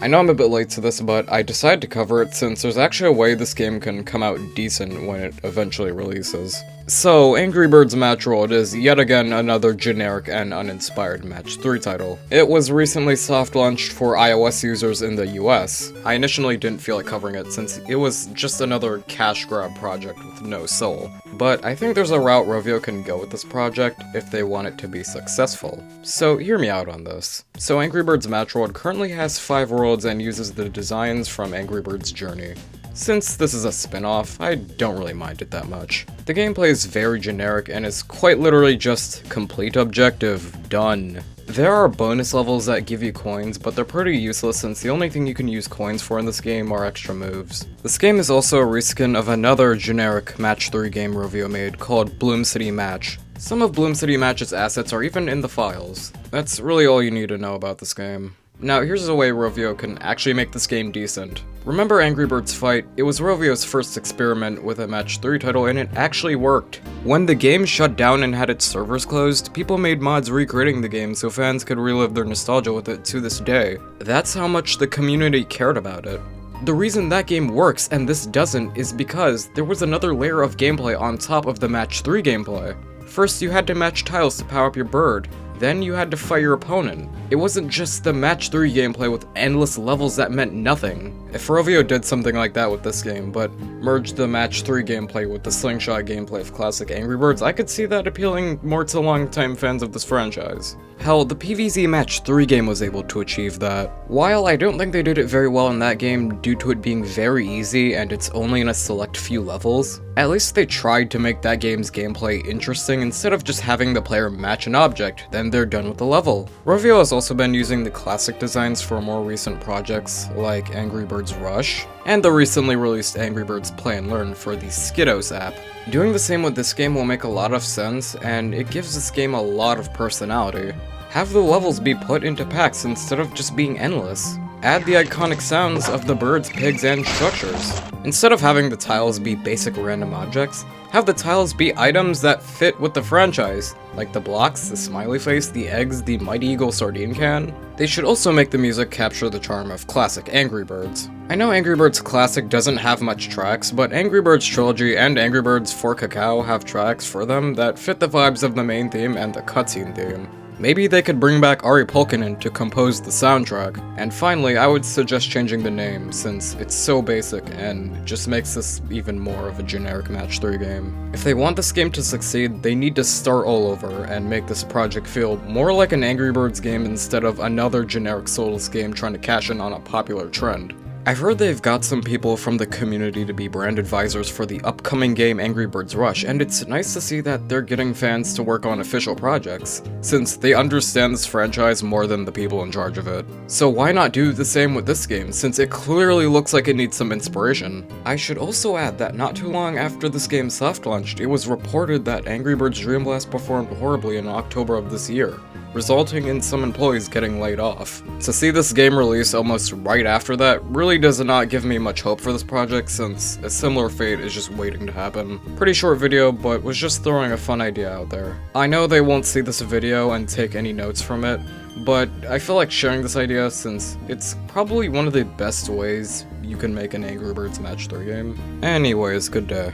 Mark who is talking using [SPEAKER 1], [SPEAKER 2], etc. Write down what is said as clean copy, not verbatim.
[SPEAKER 1] I know I'm a bit late to this, but I decided to cover it since there's actually a way this game can come out decent when it eventually releases. So, Angry Birds Match World is yet again another generic and uninspired Match 3 title. It was recently soft launched for iOS users in the US. I initially didn't feel like covering it since it was just another cash grab project with no soul. But I think there's a route Rovio can go with this project if they want it to be successful. So hear me out on this. So Angry Birds Match World currently has 5 worlds and uses the designs from Angry Birds Journey. Since this is a spin-off, I don't really mind it that much. The gameplay is very generic and is quite literally just complete objective, done. There are bonus levels that give you coins, but they're pretty useless since the only thing you can use coins for in this game are extra moves. This game is also a reskin of another generic Match 3 game Rovio made called Bloom City Match. Some of Bloom City Match's assets are even in the files. That's really all you need to know about this game. Now here's a way Rovio can actually make this game decent. Remember Angry Birds Fight? It was Rovio's first experiment with a Match 3 title and it actually worked. When the game shut down and had its servers closed, people made mods recreating the game so fans could relive their nostalgia with it to this day. That's how much the community cared about it. The reason that game works and this doesn't is because there was another layer of gameplay on top of the Match 3 gameplay. First you had to match tiles to power up your bird. Then you had to fight your opponent. It wasn't just the Match 3 gameplay with endless levels that meant nothing. If Rovio did something like that with this game, but merged the Match 3 gameplay with the slingshot gameplay of classic Angry Birds, I could see that appealing more to longtime fans of this franchise. Hell, the PvZ Match 3 game was able to achieve that. While I don't think they did it very well in that game due to it being very easy and it's only in a select few levels, at least they tried to make that game's gameplay interesting instead of just having the player match an object, then they're done with the level. Rovio has also been using the classic designs for more recent projects like Angry Birds Rush, and the recently released Angry Birds Play and Learn for the Skidos app. Doing the same with this game will make a lot of sense, and it gives this game a lot of personality. Have the levels be put into packs instead of just being endless. Add the iconic sounds of the birds, pigs, and structures. Instead of having the tiles be basic random objects, have the tiles be items that fit with the franchise, like the blocks, the smiley face, the eggs, the Mighty Eagle sardine can. They should also make the music capture the charm of classic Angry Birds. I know Angry Birds Classic doesn't have much tracks, but Angry Birds Trilogy and Angry Birds for Cacao have tracks for them that fit the vibes of the main theme and the cutscene theme. Maybe they could bring back Ari Pulkkinen to compose the soundtrack. And finally, I would suggest changing the name, since it's so basic and just makes this even more of a generic Match 3 game. If they want this game to succeed, they need to start all over and make this project feel more like an Angry Birds game instead of another generic soulless game trying to cash in on a popular trend. I've heard they've got some people from the community to be brand advisors for the upcoming game Angry Birds Rush, and it's nice to see that they're getting fans to work on official projects, since they understand this franchise more than the people in charge of it. So why not do the same with this game, since it clearly looks like it needs some inspiration? I should also add that not too long after this game soft launched, it was reported that Angry Birds Dream Blast performed horribly in October of this year, resulting in some employees getting laid off. To see this game release almost right after that really does not give me much hope for this project, since a similar fate is just waiting to happen. Pretty short video, but was just throwing a fun idea out there. I know they won't see this video and take any notes from it, but I feel like sharing this idea since it's probably one of the best ways you can make an Angry Birds Match 3 game. Anyways, good day.